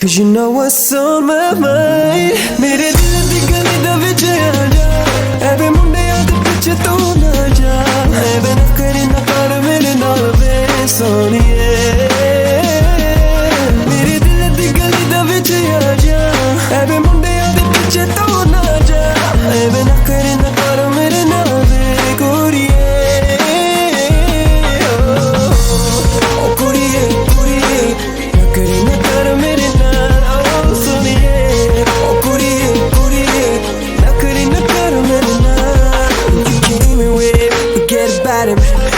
'Cause you know what's on my mind. मेरे दिल दी गली दा विच आ जा, ऐवे मुंडियां दे पिछे तू ना जा, ऐवे ना करी ना कर मेरे नाल वे सोनिए। मेरे दिल दी गली दा विच आ जा, ऐवे मुंडियां दे पिछे तू ना जा, ऐवे ना करी ना कर मेरे नाल वे गोरिए। ओ गोरिए गोरिए ना करी ना कर मेरे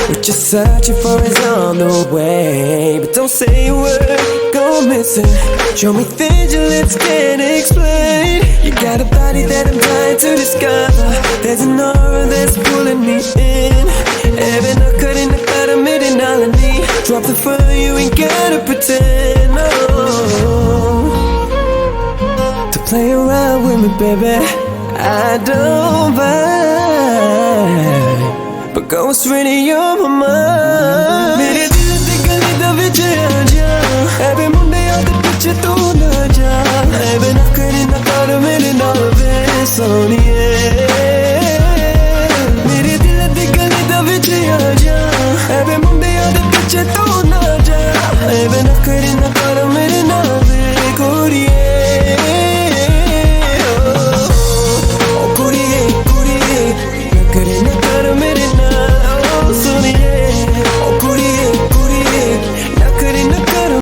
What you're searching for is on the way, but don't say a word, go missing. Show me things your lips can't explain. You got a body that I'm dying to discover. There's an aura that's pulling me in. Every knock cutting the cut of midnight. Drop the phone, you ain't gotta pretend, no. To play around with me, baby, I don't mind. But go straight in your mind.